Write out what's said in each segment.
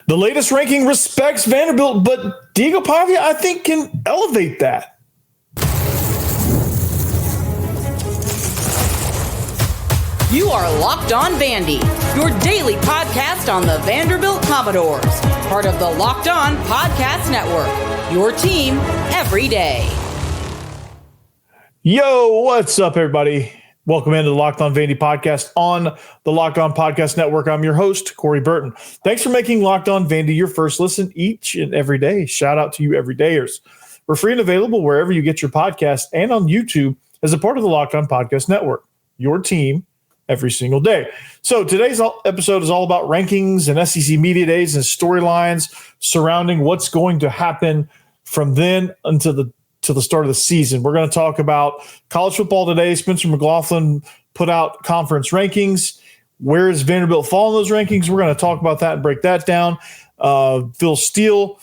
The latest ranking respects Vanderbilt, but Diego Pavia, I think, can elevate that. You are Locked On Vandy, your daily podcast on the Vanderbilt Commodores, part of the Locked On Podcast Network, your team every day. Yo, what's up, everybody? Welcome into the Locked On Vandy podcast on the Locked On Podcast Network. I'm your host, Corey Burton. Thanks for making Locked On Vandy your first listen each and every day. Shout out to you everydayers. We're free and available wherever you get your podcast and on YouTube as a part of the Locked On Podcast Network, your team every single day. So today's episode is all about rankings and SEC Media Days and storylines surrounding what's going to happen from then until the start of the season. We're going to talk about college football today. Spencer McLaughlin put out conference rankings. Where is Vanderbilt fall in those rankings? We're going to talk about that and break that down. Phil Steele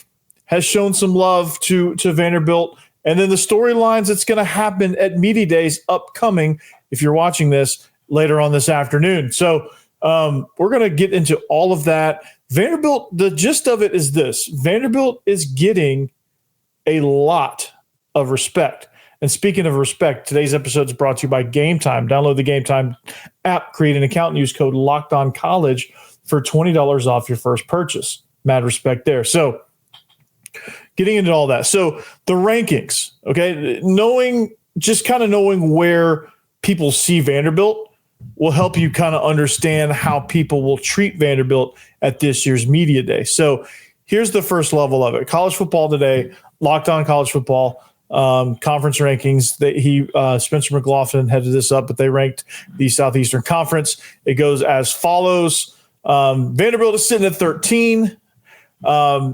has shown some love to Vanderbilt. And then the storylines that's going to happen at Media Days upcoming, if you're watching this, later on this afternoon. So we're going to get into all of that. Vanderbilt, the gist of it is this. Vanderbilt is getting a lot of respect. And speaking of respect, today's episode is brought to you by Gametime. Download the Gametime app, create an account, and use code LOCKEDONCollege for $20 off your first purchase. Mad respect there. So getting into all that. So the rankings, okay, knowing where people see Vanderbilt will help you kind of understand how people will treat Vanderbilt at this year's Media Day. So here's the first level of it. College football today, Locked On College Football, conference rankings. Spencer McLaughlin headed this up, but they ranked the Southeastern Conference. It goes as follows. Vanderbilt is sitting at 13.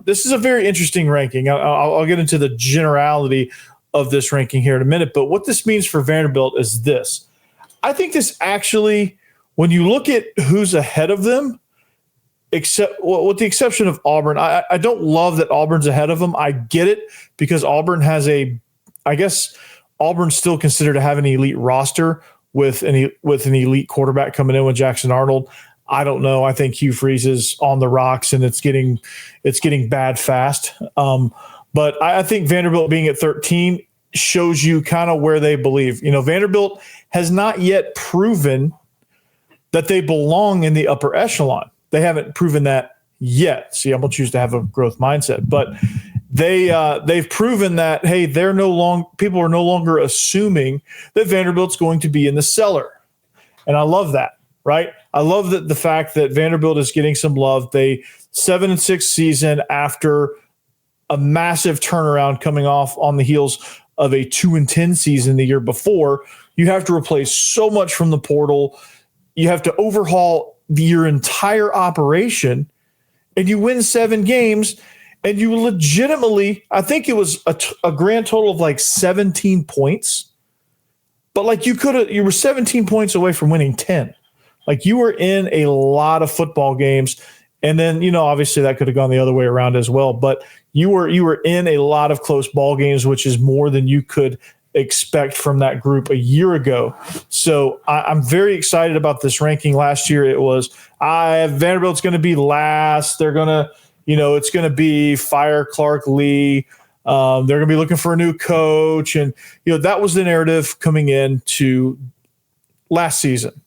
This is a very interesting ranking. I'll get into the generality of this ranking here in a minute, but what this means for Vanderbilt is this. I think this actually, when you look at who's ahead of them, with the exception of Auburn, I don't love that Auburn's ahead of them. I get it because Auburn has Auburn's still considered to have an elite roster with an elite quarterback coming in with Jackson Arnold. I don't know. I think Hugh Freeze is on the rocks and it's getting bad fast. But I think Vanderbilt being at 13 shows you kind of where they believe. Vanderbilt has not yet proven that they belong in the upper echelon. They haven't proven that yet. See, I'm going to choose to have a growth mindset, but they've proven that, hey, people are no longer assuming that Vanderbilt's going to be in the cellar. And I love that, right? I love that the fact that Vanderbilt is getting some love. They 7-6 season after a massive turnaround coming off on the heels of a 2-10 season the year before. You have to replace so much from the portal. You have to overhaul your entire operation, and you win 7 games, and you legitimately, I think it was a grand total of like 17 points, but like you were 17 points away from winning 10. Like you were in a lot of football games, and then, obviously that could have gone the other way around as well, but you were in a lot of close ball games, which is more than you could expect from that group a year ago. So I'm very excited about this ranking. Last year it was Vanderbilt's going to be last. They're going to, it's going to be fire Clark Lea. They're going to be looking for a new coach. And, that was the narrative coming into last season.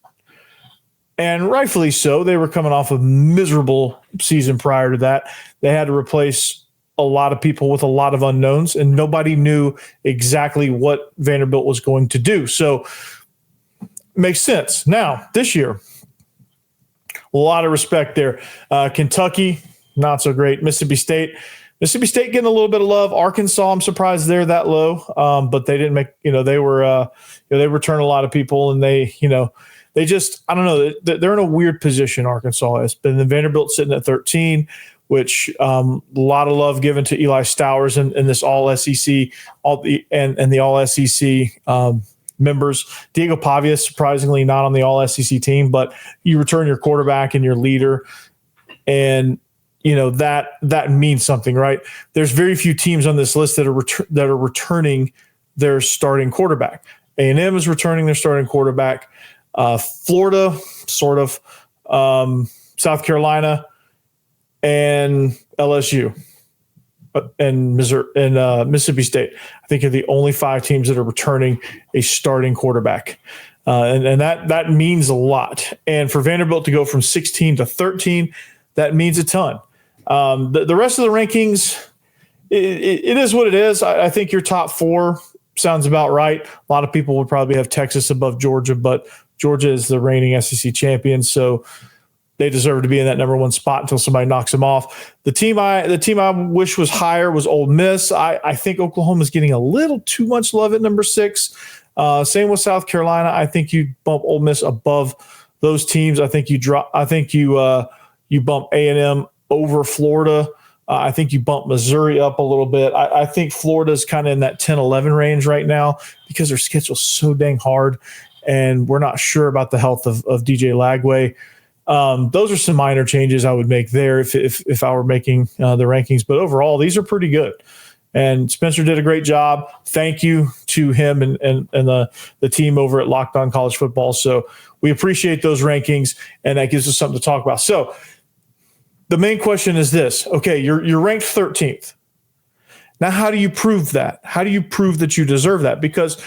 And rightfully so. They were coming off a miserable season prior to that. They had to replace a lot of people with a lot of unknowns, and nobody knew exactly what Vanderbilt was going to do. So makes sense. Now, this year, a lot of respect there. Kentucky, not so great. Mississippi State getting a little bit of love. Arkansas, I'm surprised they're that low, but they didn't make, they returned a lot of people, and they just, I don't know, they're in a weird position, Arkansas is. But then Vanderbilt sitting at 13, which a lot of love given to Eli Stowers and this all SEC, and the all SEC members. Diego Pavia, surprisingly not on the all SEC team, but you return your quarterback and your leader, and that means something, right? There's very few teams on this list that are returning their starting quarterback. A&M is returning their starting quarterback. Florida, sort of. South Carolina. and LSU and Missouri and Mississippi State. I think are the only 5 teams that are returning a starting quarterback. And that means a lot. And for Vanderbilt to go from 16 to 13, that means a ton. The rest of the rankings, it is what it is. I think your top 4 sounds about right. A lot of people would probably have Texas above Georgia, but Georgia is the reigning SEC champion, so they deserve to be in that number 1 spot until somebody knocks them off. The team I wish was higher was Ole Miss. I think Oklahoma's getting a little too much love at number 6. Same with South Carolina. I think you bump Ole Miss above those teams. I think you bump A&M over Florida. I think you bump Missouri up a little bit. I think Florida's kind of in that 10-11 range right now because their schedule's so dang hard, and we're not sure about the health of DJ Lagway. Those are some minor changes I would make there if I were making the rankings. But overall, these are pretty good. And Spencer did a great job. Thank you to him and the team over at Locked On College Football. So we appreciate those rankings, and that gives us something to talk about. So the main question is this. Okay, you're ranked 13th. Now, how do you prove that? How do you prove that you deserve that? Because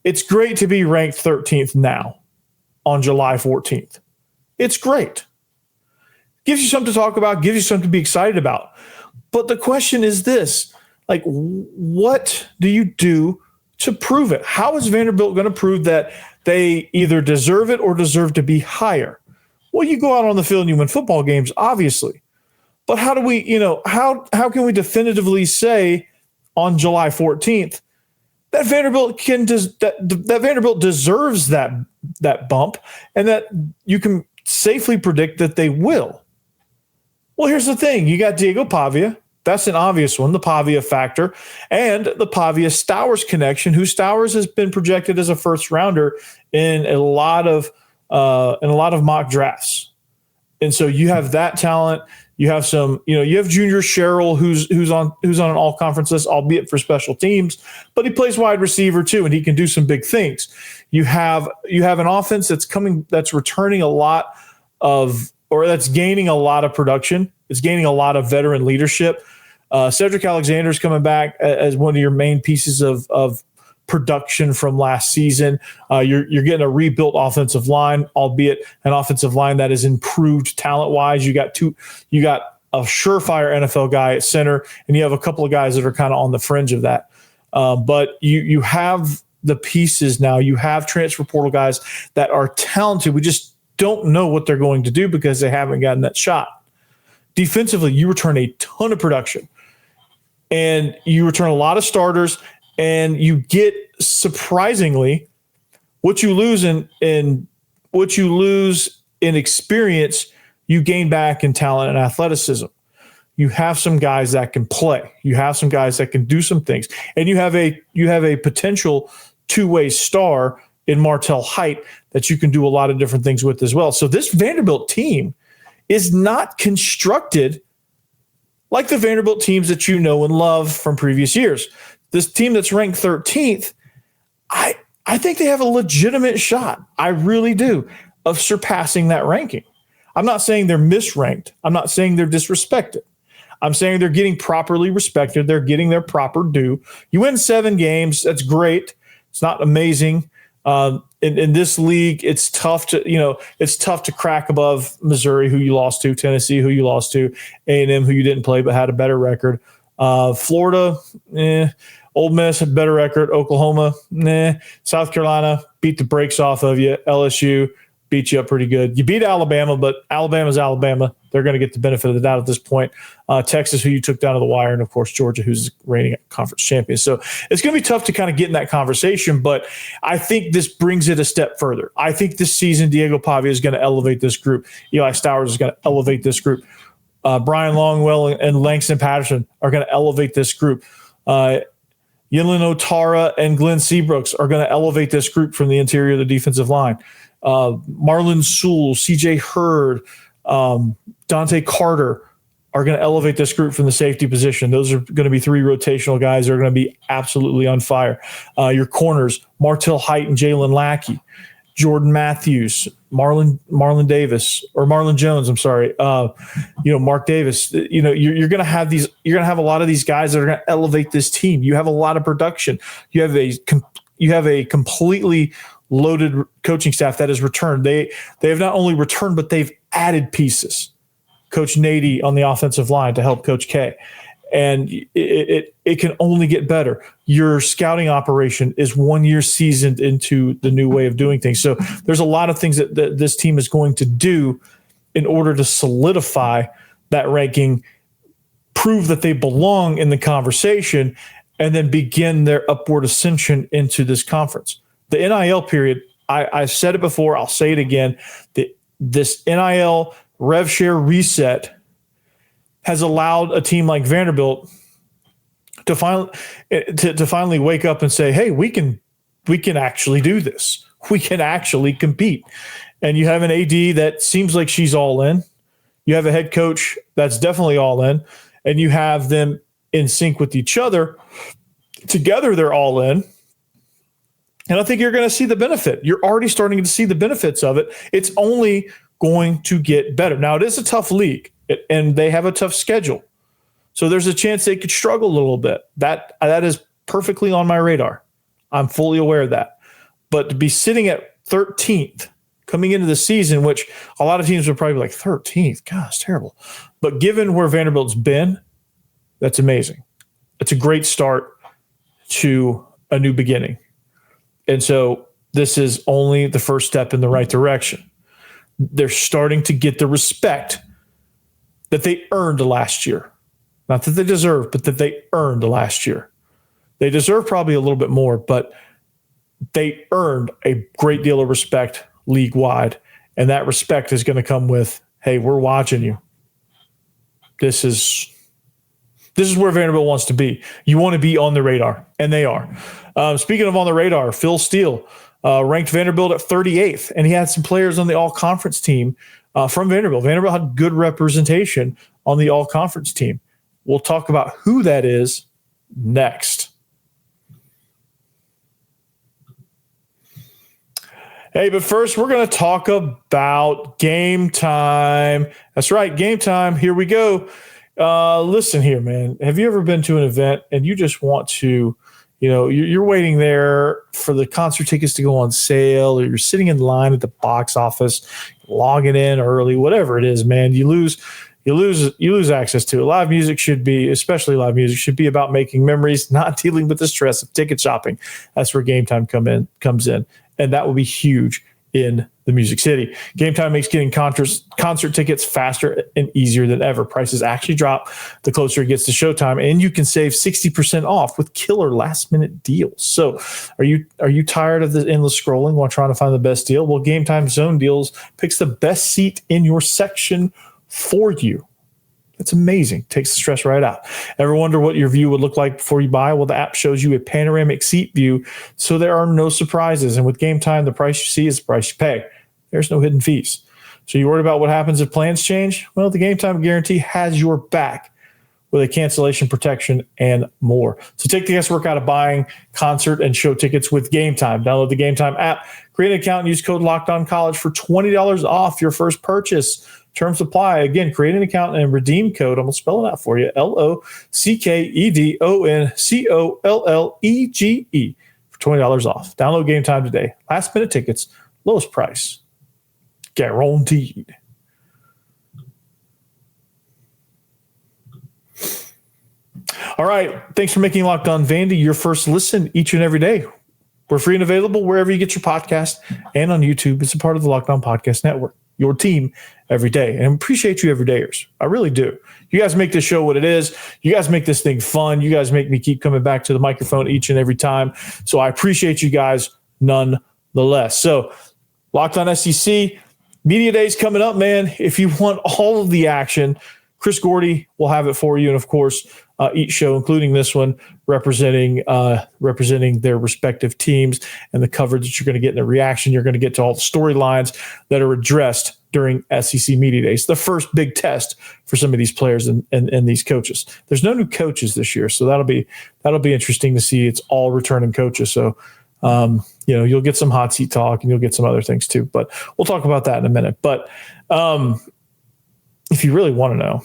it's great to be ranked 13th now on July 14th. It's great. Gives you something to talk about, gives you something to be excited about. But the question is this, like, what do you do to prove it? How is Vanderbilt going to prove that they either deserve it or deserve to be higher? Well, you go out on the field and you win football games, obviously. But how do we, how can we definitively say on July 14th that Vanderbilt that Vanderbilt deserves that bump and that you can safely predict that they will? Well, here's the thing. You got Diego Pavia. That's an obvious one, the Pavia factor, and the Pavia Stowers connection, who Stowers has been projected as a first rounder in a lot of mock drafts. And so you have that talent. You have some, you have Junior Sherrill, who's on an all conference list, albeit for special teams, but he plays wide receiver too, and he can do some big things. You have an offense that's returning a lot of, or that's gaining a lot of production. It's gaining a lot of veteran leadership. Cedric Alexander's coming back as one of your main pieces of production from last season. You're getting a rebuilt offensive line, albeit an offensive line that is improved talent-wise. You got a surefire NFL guy at center, and you have a couple of guys that are kind of on the fringe of that. But you have the pieces now. You have transfer portal guys that are talented. We just don't know what they're going to do because they haven't gotten that shot. Defensively, you return a ton of production, and you return a lot of starters, and you get, surprisingly, what you lose in experience, you gain back in talent and athleticism. You have some guys that can play. You have some guys that can do some things, and you have a potential two-way star in Martell Height that you can do a lot of different things with as well. So this Vanderbilt team is not constructed like the Vanderbilt teams that you know and love from previous years. This team that's ranked 13th, I think they have a legitimate shot. I really do, of surpassing that ranking. I'm not saying they're misranked. I'm not saying they're disrespected. I'm saying they're getting properly respected. They're getting their proper due. You win 7 games. That's great. It's not amazing. In this league, it's tough to crack above Missouri, who you lost to, Tennessee, who you lost to, A&M, who you didn't play but had a better record. Florida, Ole Miss had a better record. Oklahoma, South Carolina beat the brakes off of you. LSU beat you up pretty good. You beat Alabama, but Alabama's Alabama. They're going to get the benefit of the doubt at this point. Texas, who you took down to the wire, and, of course, Georgia, who's reigning conference champion. So it's going to be tough to kind of get in that conversation, but I think this brings it a step further. I think this season Diego Pavia is going to elevate this group. Eli Stowers is going to elevate this group. Brian Longwell and Langston Patterson are going to elevate this group. Yinlin Otara and Glenn Seabrooks are going to elevate this group from the interior of the defensive line. Marlon Sewell, CJ Hurd, Dante Carter are going to elevate this group from the safety position. Those are going to be 3 rotational guys that are going to be absolutely on fire. Your corners, Martell Height and Jalen Lackey. Jordan Matthews, Marlon Davis, or Marlon Jones. I'm sorry. Mark Davis. You're going to have these. You're going to have a lot of these guys that are going to elevate this team. You have a lot of production. You have a completely loaded coaching staff that has returned. They have not only returned, but they've added pieces. Coach Nady on the offensive line to help Coach K. And it can only get better. Your scouting operation is 1 year seasoned into the new way of doing things. So there's a lot of things that this team is going to do in order to solidify that ranking, prove that they belong in the conversation, and then begin their upward ascension into this conference. The NIL period, I've said it before, I'll say it again, this NIL rev share reset has allowed a team like Vanderbilt to finally wake up and say, hey, we can actually do this. We can actually compete. And you have an AD that seems like she's all in. You have a head coach that's definitely all in. And you have them in sync with each other. Together, they're all in. And I think you're going to see the benefit. You're already starting to see the benefits of it. It's only going to get better. Now, it is a tough league, and they have a tough schedule. So there's a chance they could struggle a little bit. That is perfectly on my radar. I'm fully aware of that. But to be sitting at 13th coming into the season, which a lot of teams would probably be like, 13th? Gosh, terrible. But given where Vanderbilt's been, that's amazing. It's a great start to a new beginning. And so this is only the first step in the right direction. They're starting to get the respect that they earned last year. Not that they deserve, but that they earned last year. They deserve probably a little bit more, but they earned a great deal of respect league-wide, and that respect is going to come with, hey, we're watching you. This is where Vanderbilt wants to be. You want to be on the radar, and they are. Speaking of on the radar, Phil Steele ranked Vanderbilt at 38th, and he had some players on the all-conference team from Vanderbilt. Vanderbilt had good representation on the all-conference team. We'll talk about who that is next. Hey, but first we're going to talk about game time. That's right, game time. Here we go. Listen here, man. Have you ever been to an event and you just want to, you're waiting there for the concert tickets to go on sale, or you're sitting in line at the box office, logging in early, whatever it is, man, you lose access to it. Live music should be, especially live music, should be about making memories, not dealing with the stress of ticket shopping. That's where Game Time comes in. And that will be huge in the Music City. Game Time makes getting concert tickets faster and easier than ever. Prices actually drop the closer it gets to showtime, and you can save 60% off with killer last-minute deals. So are you tired of the endless scrolling while trying to find the best deal? Well, Game Time Zone Deals picks the best seat in your section for you. It's amazing. Takes the stress right out. Ever wonder what your view would look like before you buy? Well, the app shows you a panoramic seat view, so there are no surprises. And with Game Time, the price you see is the price you pay. There's no hidden fees. So you worried about what happens if plans change? Well, the Game Time guarantee has your back with a cancellation protection and more. So take the guesswork out of buying concert and show tickets with Game Time. Download the Game Time app, create an account, and use code LOCKEDONCollege for $20 off your first purchase. Terms apply. Again, create an account and redeem code. I'm going to spell it out for you. LOCKEDONCOLLEGE for $20 off. Download Game Time today. Last minute tickets, lowest price, guaranteed. All right. Thanks for making Locked On Vandy your first listen each and every day. We're free and available wherever you get your podcast and on YouTube. It's a part of the Locked On Podcast Network. Your team every day. And I appreciate you everydayers. I really do. You guys make this show what it is. You guys make this thing fun. You guys make me keep coming back to the microphone each and every time. So I appreciate you guys nonetheless. So Locked On SEC, Media Day's coming up, man. If you want all of the action, Chris Gordy will have it for you. And of course, each show, including this one, representing their respective teams and the coverage that you're going to get in the reaction. You're going to get to all the storylines that are addressed during SEC Media Days. The first big test for some of these players and these coaches. There's no new coaches this year, so that'll be interesting to see. It's all returning coaches. So you'll get some hot seat talk and you'll get some other things too. But we'll talk about that in a minute. But if you really want to know,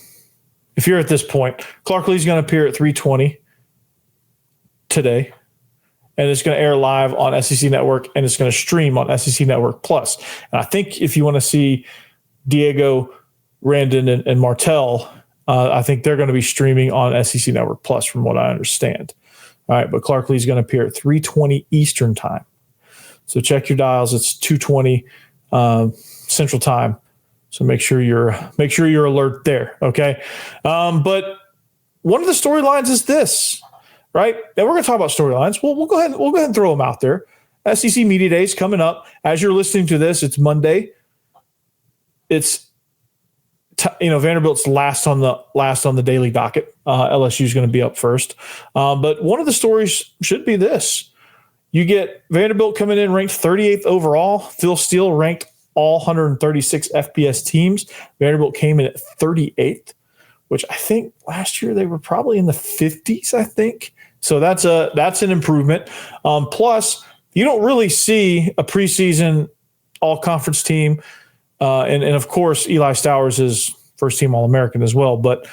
if you're at this point, Clark Lea's going to appear at 3:20 today, and it's going to air live on SEC Network, and it's going to stream on SEC Network Plus. And I think if you want to see Diego, Randon, and Martell, I think they're going to be streaming on SEC Network Plus, from what I understand. All right, but Clark Lea's going to appear at 3:20 Eastern time. So check your dials. It's 2:20 Central time. So make sure you're alert there. Okay. But one of the storylines is this, right? And we're going to talk about storylines. We'll go ahead and throw them out there. SEC Media Days coming up. As you're listening to this, it's Monday. It's Vanderbilt's last on the daily docket. LSU is going to be up first. But one of the stories should be this. You get Vanderbilt coming in ranked 38th overall. Phil Steele ranked all 136 FBS teams. Vanderbilt came in at 38th, which I think last year they were probably in the 50s, I think. So that's an improvement. Plus, you don't really see a preseason all-conference team. And of course, Eli Stowers is first-team All-American as well. But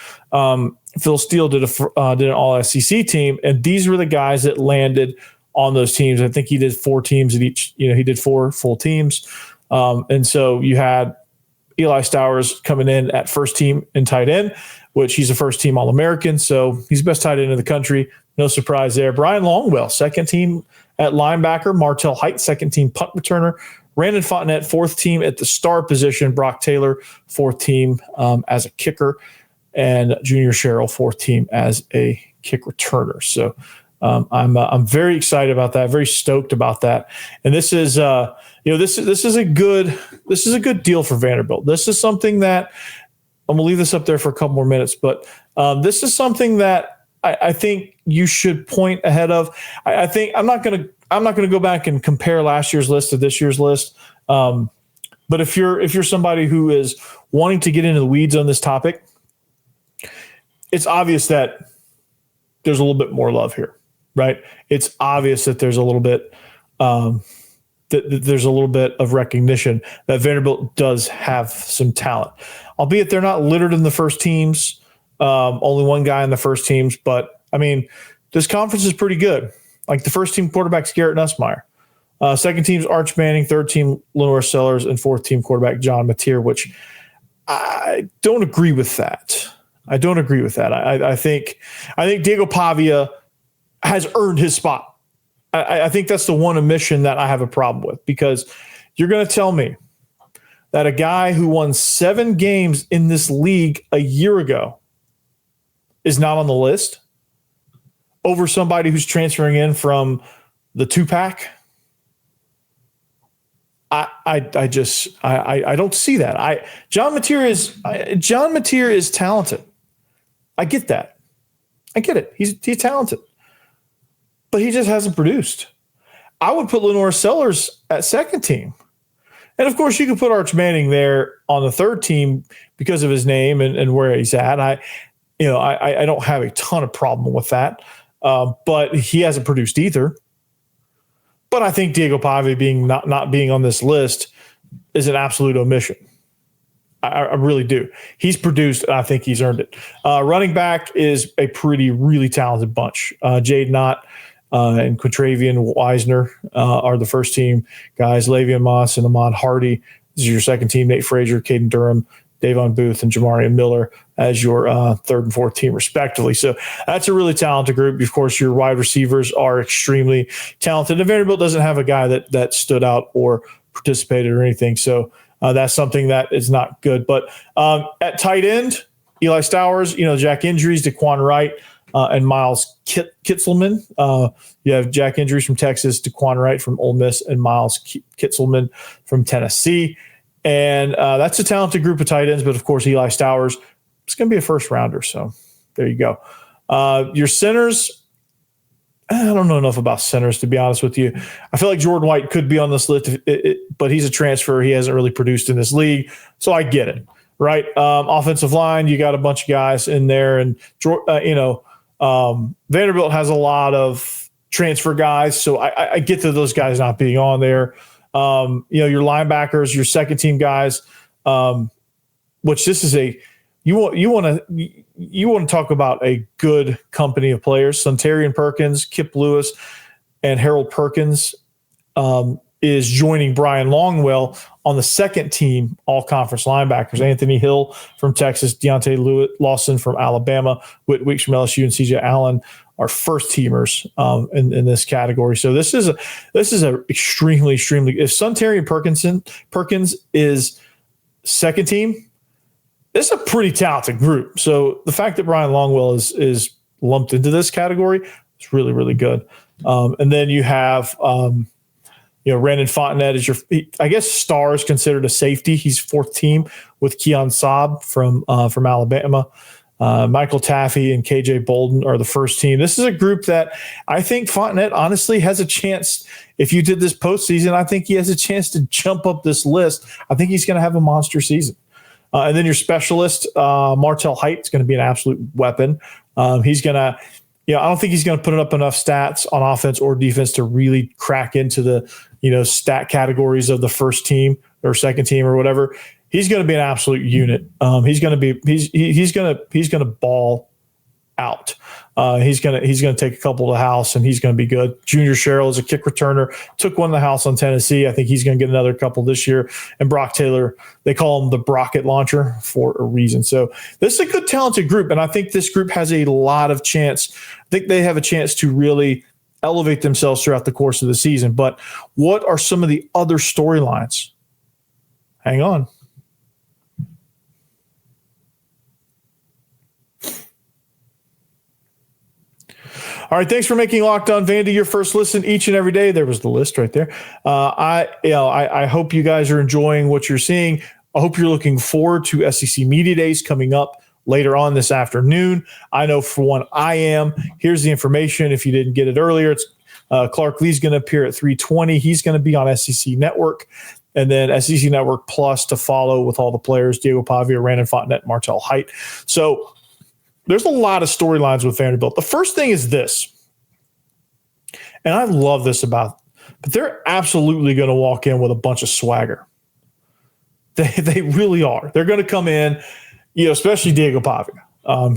Phil Steele did an All-SEC team, and these were the guys that landed on those teams. I think he did 4 teams at each. He did 4 full teams. And so you had Eli Stowers coming in at first team in tight end, which he's a first team All-American. So he's the best tight end in the country. No surprise there. Brian Longwell, second team at linebacker. Martell Height, second team punt returner. Brandon Fontenette, fourth team at the star position. Brock Taylor, fourth team as a kicker. And Junior Sherrill, fourth team as a kick returner. So I'm very excited about that. Very stoked about that. And this is this is a good deal for Vanderbilt. This is something that I'm gonna leave this up there for a couple more minutes, but this is something that I think you should point ahead of. I think I'm not gonna go back and compare last year's list to this year's list. But if you're somebody who is wanting to get into the weeds on this topic, it's obvious that there's a little bit more love here, right? It's obvious that there's a little bit there's a little bit of recognition that Vanderbilt does have some talent, albeit they're not littered in the first teams. Only one guy in the first teams, but I mean, this conference is pretty good. Like the first team quarterback's Garrett Nussmeier. Second team's Arch Manning, third team Lenore Sellers, and fourth team quarterback John Mateer, which I don't agree with that. I think Diego Pavia has earned his spot. I think that's the one omission that I have a problem with, because you're going to tell me that a guy who won 7 games in this league a year ago is not on the list over somebody who's transferring in from the 2-pack. I don't see that. John Mateer is talented. I get that. I get it. He's talented, but he just hasn't produced. I would put Lenore Sellers at second team. And of course you could put Arch Manning there on the third team because of his name and where he's at. I don't have a ton of problem with that. But he hasn't produced either. But I think Diego Pavia being not being on this list is an absolute omission. I really do. He's produced, and I think he's earned it. Running back is a really talented bunch. Jade Knott and Quintravian Wisner are the first team guys. Lavian Moss and Ahmad Hardy is your second team. Nate Frazier, Caden Durham, Davon Booth, and Jamarian Miller as your third and fourth team, respectively. So that's a really talented group. Of course, your wide receivers are extremely talented. And Vanderbilt doesn't have a guy that stood out or participated or anything. So that's something that is not good. But at tight end, Eli Stowers, Jack injuries, Daquan Wright, and Miles Kitzelman. You have Jack injuries from Texas, Daquan Wright from Ole Miss, and Miles Kitzelman from Tennessee. And that's a talented group of tight ends. But, of course, Eli Stowers is going to be a first rounder. So there you go. Your centers, I don't know enough about centers, to be honest with you. I feel like Jordan White could be on this list, but he's a transfer. He hasn't really produced in this league. So I get it, right? Offensive line, you got a bunch of guys in there. And, Vanderbilt has a lot of transfer guys. So I get to those guys not being on there. Your linebackers, your second team guys, which this is you want to talk about a good company of players. Suntarian Perkins, Kip Lewis, and Harold Perkins is joining Brian Longwell on the second team all-conference linebackers. Anthony Hill from Texas, Deontay Lawson from Alabama, Whit Weeks from LSU, and CJ Allen are first teamers in this category. So this is a extremely if Suntarian Perkins is second team, this is a pretty talented group. So the fact that Brian Longwell is lumped into this category is really, really good. And then you have Brandon Fontenette is I guess Star is considered a safety. He's fourth team with Keon Saab from Alabama. Michael Taffy and KJ Bolden are the first team. This is a group that I think Fontenette honestly has a chance. If you did this postseason, I think he has a chance to jump up this list. I think he's going to have a monster season. And then your specialist, Martell Height, is going to be an absolute weapon. He's going to, I don't think he's going to put up enough stats on offense or defense to really crack into the, stat categories of the first team or second team or whatever. He's going to be an absolute unit. He's going to ball out. He's going to take a couple to the house, and he's going to be good. Junior Sherrill is a kick returner. Took one to the house on Tennessee. I think he's going to get another couple this year. And Brock Taylor, they call him the Brocket Launcher for a reason. So this is a good, talented group, and I think this group has a lot of chance. I think they have a chance to really elevate themselves throughout the course of the season. But what are some of the other storylines? Hang on. All right, thanks for making Locked On Vandy your first listen each and every day. There was the list right there. I hope you guys are enjoying what you're seeing. I hope you're looking forward to SEC Media Days coming up later on this afternoon. I know for one, I am. Here's the information. If you didn't get it earlier, it's Clark Lea's going to appear at 3:20. He's going to be on SEC Network, and then SEC Network Plus to follow with all the players: Diego Pavia, Brandon Fontenette, Martell Height. So there's a lot of storylines with Vanderbilt. The first thing is this, and I love this but they're absolutely going to walk in with a bunch of swagger. They really are. They're going to come in, especially Diego Pavia.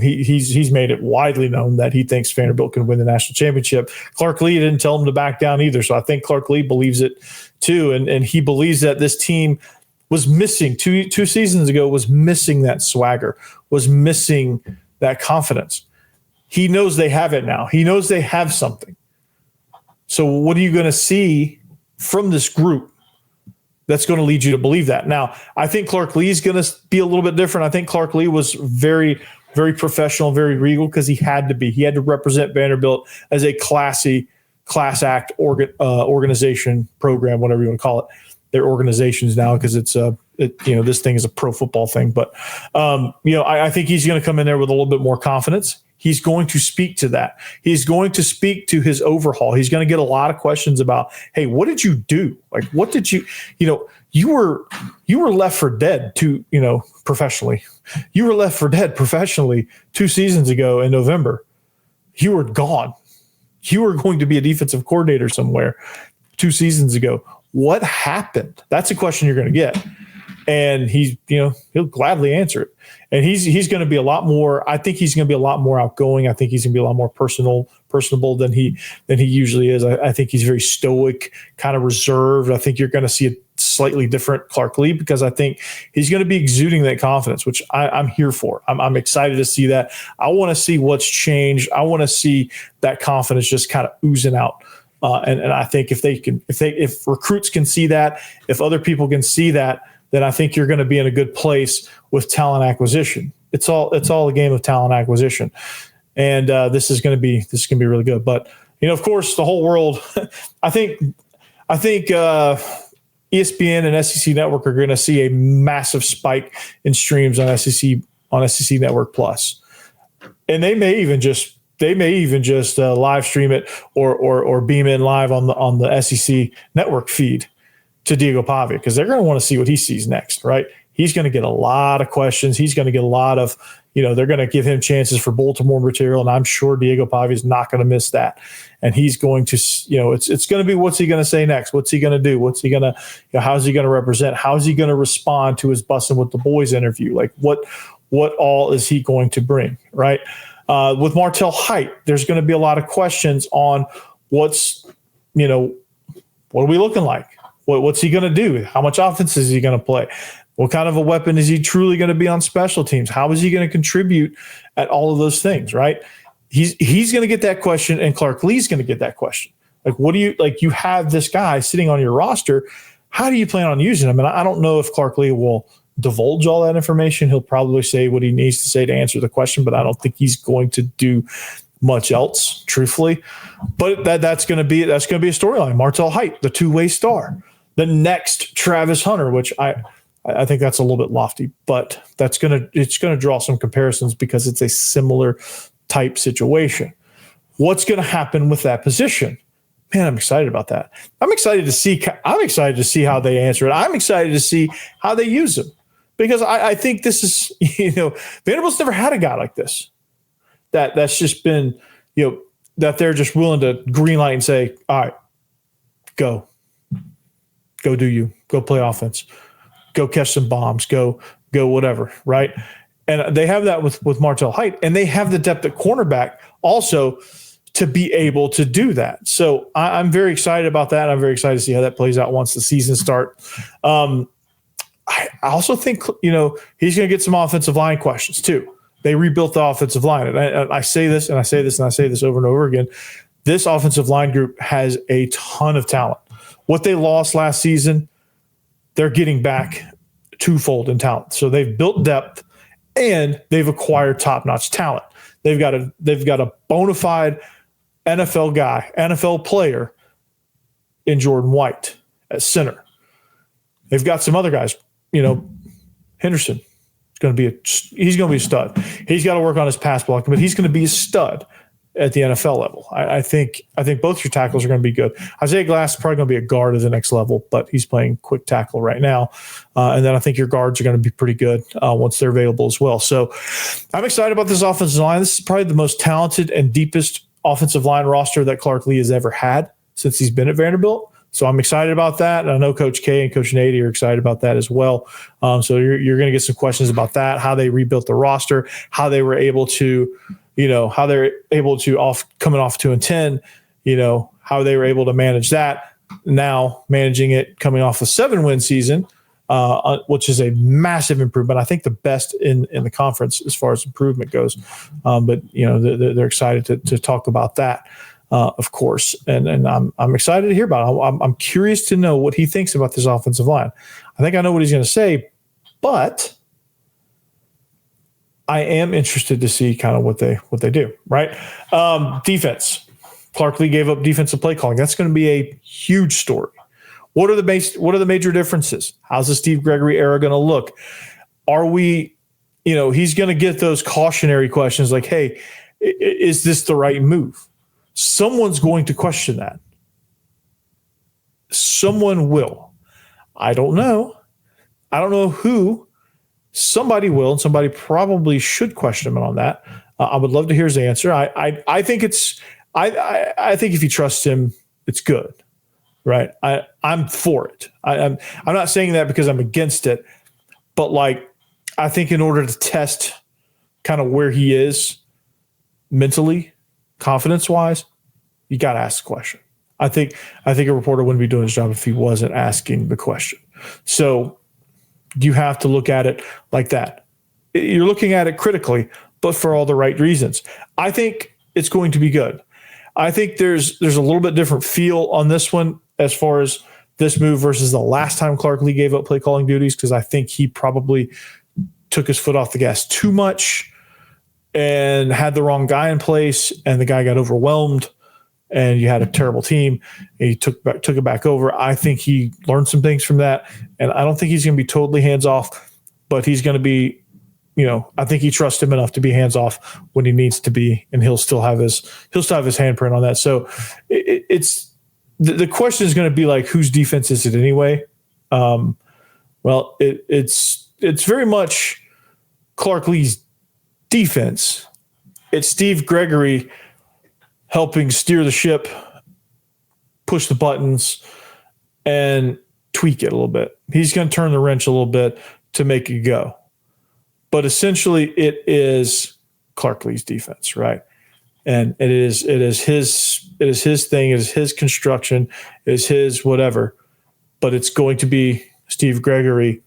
He's made it widely known that he thinks Vanderbilt can win the national championship. Clark Lea didn't tell him to back down either, so I think Clark Lea believes it too, and he believes that this team was missing two seasons ago, was missing that swagger, was missing that confidence. He knows they have it now. He knows they have something. So what are you going to see from this group that's going to lead you to believe that? Now, I think Clark Lea is going to be a little bit different. I think Clark Lea was very, very professional, very regal because he had to be. He had to represent Vanderbilt as a class act organization program, whatever you want to call it. They're organizations now because it's this thing is a pro football thing. But I think he's going to come in there with a little bit more confidence. He's going to speak to that. He's going to speak to his overhaul. He's going to get a lot of questions about, hey, what did you do? Like, what did you were left for dead professionally. You were left for dead professionally 2 seasons ago in November. You were gone. You were going to be a defensive coordinator somewhere 2 seasons ago. What happened? That's a question you're going to get. And he'll gladly answer it. And he's going to be a lot more. I think he's going to be a lot more outgoing. I think he's going to be a lot more personable than he usually is. I think he's very stoic, kind of reserved. I think you're going to see a slightly different Clark Lea because I think he's going to be exuding that confidence, which I'm here for. I'm excited to see that. I want to see what's changed. I want to see that confidence just kind of oozing out. And I think if recruits can see that, if other people can see that, then I think you're going to be in a good place with talent acquisition. It's all a game of talent acquisition, and this is going to be really good. But of course, the whole world. I think ESPN and SEC Network are going to see a massive spike in streams on SEC Network Plus, and they may even just live stream it or beam in live on the SEC Network feed to Diego Pavia because they're going to want to see what he sees next, right? he's going to get a lot of questions. He's going to get a lot of, they're going to give him chances for Baltimore material, and I'm sure Diego Pavia is not going to miss that. And he's going to, it's going to be, what's he going to say next? What's he going to do? What's he going to, how's he going to represent? How's he going to respond to his Bussin' with the Boys interview? Like what all is he going to bring, right? With Martell Height, there's going to be a lot of questions on what are we looking like? What's he going to do? How much offense is he going to play? What kind of a weapon is he truly going to be on special teams? How is he going to contribute at all of those things, right? He's going to get that question, and Clark Lea's going to get that question. Like, what do you like? You have this guy sitting on your roster. How do you plan on using him? And I don't know if Clark Lea will divulge all that information. He'll probably say what he needs to say to answer the question, but I don't think he's going to do much else, truthfully. But that's going to be a storyline. Martell Height, the two-way star, the next Travis Hunter, which I think that's a little bit lofty, but it's going to draw some comparisons because it's a similar type situation. What's going to happen with that position? Man, I'm excited about that. I'm excited to see how they answer it. I'm excited to see how they use him, because I think this is, Vanderbilt's never had a guy like this. That's just been, that they're just willing to green light and say, all right, go play offense, go catch some bombs, go whatever, right? And they have that with Martell Height, and they have the depth at cornerback also to be able to do that. So I'm very excited about that. I'm very excited to see how that plays out once the season starts. I also think, he's going to get some offensive line questions too. They rebuilt the offensive line. And I say this, and I say this, and I say this over and over again. This offensive line group has a ton of talent. What they lost last season, they're getting back twofold in talent. So they've built depth, and they've acquired top-notch talent. They've got a bona fide NFL guy, NFL player in Jordan White at center. They've got some other guys. Henderson is going to be a stud. He's got to work on his pass blocking, but he's going to be a stud at the NFL level. I think both your tackles are going to be good. Isaiah Glass is probably going to be a guard at the next level, but he's playing quick tackle right now. And then I think your guards are going to be pretty good once they're available as well. So I'm excited about this offensive line. This is probably the most talented and deepest offensive line roster that Clark Lea has ever had since he's been at Vanderbilt. So I'm excited about that. And I know Coach K and Coach Nady are excited about that as well. So you're going to get some questions about that, how they rebuilt the roster, how they were able to, coming off 2-10, how they were able to manage that. Now managing it coming off a 7-win season, which is a massive improvement. I think the best in the conference as far as improvement goes. But they're excited to talk about that. Of course, and I'm excited to hear about it. I'm curious to know what he thinks about this offensive line. I think I know what he's going to say, but I am interested to see kind of what they do. Right? Defense. Clark Lea gave up defensive play calling. That's going to be a huge story. What are the major differences? How's the Steve Gregory era going to look? Are we, he's going to get those cautionary questions like, hey, is this the right move? Someone's going to question that. Someone will. I don't know. I don't know who. Somebody will, and somebody probably should question him on that. I would love to hear his answer. I think I think if you trust him, it's good, right? I'm for it. I'm not saying that because I'm against it, but I think in order to test kind of where he is mentally, confidence-wise, you got to ask the question. I think a reporter wouldn't be doing his job if he wasn't asking the question. So you have to look at it like that. You're looking at it critically, but for all the right reasons. I think it's going to be good. I think there's a little bit different feel on this one as far as this move versus the last time Clark Lea gave up play calling duties, because I think he probably took his foot off the gas too much and had the wrong guy in place, and the guy got overwhelmed, and you had a terrible team, and he took it back over. I think he learned some things from that, and I don't think he's going to be totally hands off, but he's going to be, I think he trusts him enough to be hands off when he needs to be, and he'll still have his handprint on that. So it's the question is going to be like, whose defense is it anyway? Well, it's it's very much Clark Lea's defense. It's Steve Gregory helping steer the ship, push the buttons, and tweak it a little bit. He's going to turn the wrench a little bit to make it go. But essentially, it is Clark Lea's defense, right? And it is his thing, it is his construction, it is his whatever. But it's going to be Steve Gregory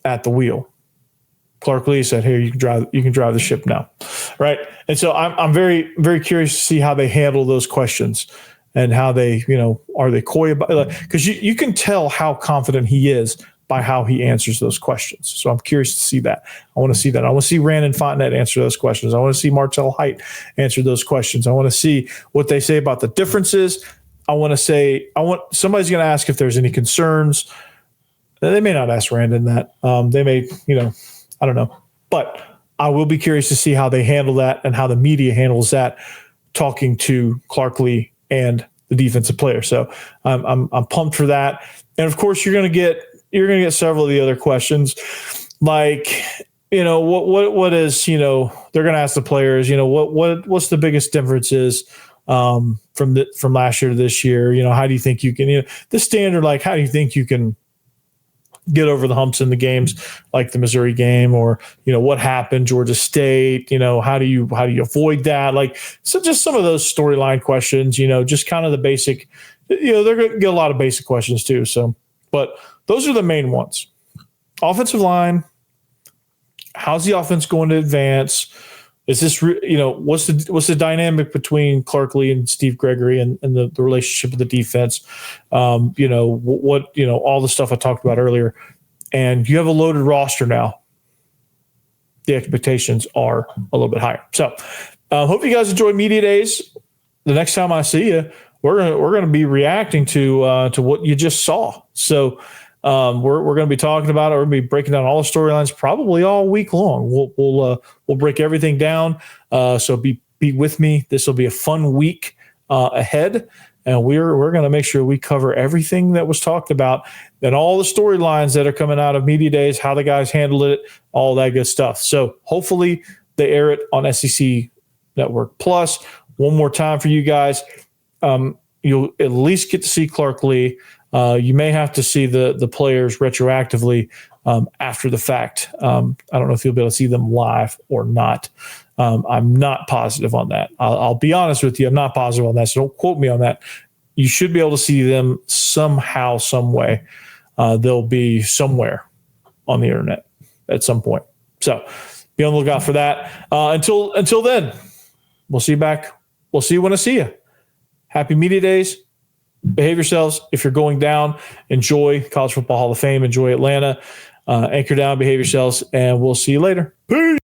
at the wheel. Clark Lea said, "Here, you can drive the ship now," right? And so I'm very, very curious to see how they handle those questions and how they, are they coy about it? Because you can tell how confident he is by how he answers those questions. So I'm curious to see that. I want to see that. I want to see Randon Fontenette answer those questions. I want to see Martell Height answer those questions. I want to see what they say about the differences. Somebody's going to ask if there's any concerns. They may not ask Randon that. They may, I don't know. But I will be curious to see how they handle that and how the media handles that, talking to Clark Lea and the defensive player. So I'm pumped for that. And of course, you're going to get several of the other questions, like, what is, they're going to ask the players, what's the biggest differences from last year to this year? How do you think you can, the standard, like, how do you think you can get over the humps in the games like the Missouri game, or, what happened, Georgia State, how do you avoid that? Like, so just some of those storyline questions, just kind of the basic, they're going to get a lot of basic questions too. So, but those are the main ones. Offensive line, how's the offense going to advance? Is this, what's the dynamic between Clark Lea and Steve Gregory and the relationship of the defense? All the stuff I talked about earlier. And you have a loaded roster now. The expectations are a little bit higher. So hope you guys enjoy Media Days. The next time I see you, we're going to be reacting to what you just saw. So we're going to be talking about it. We're going to be breaking down all the storylines probably all week long. We'll break everything down. So be with me. This will be a fun week ahead, and we're going to make sure we cover everything that was talked about and all the storylines that are coming out of Media Days, how the guys handled it, all that good stuff. So hopefully they air it on SEC Network Plus. One more time for you guys. You'll at least get to see Clark Lea. You may have to see the players retroactively after the fact. I don't know if you'll be able to see them live or not. I'm not positive on that. I'll be honest with you. I'm not positive on that, so don't quote me on that. You should be able to see them somehow, some way. They'll be somewhere on the internet at some point. So be on the lookout for that. Until then, we'll see you back. We'll see you when I see you. Happy Media Days. Behave yourselves. If you're going down, enjoy College Football Hall of Fame. Enjoy Atlanta. Anchor down, behave yourselves, and we'll see you later. Peace.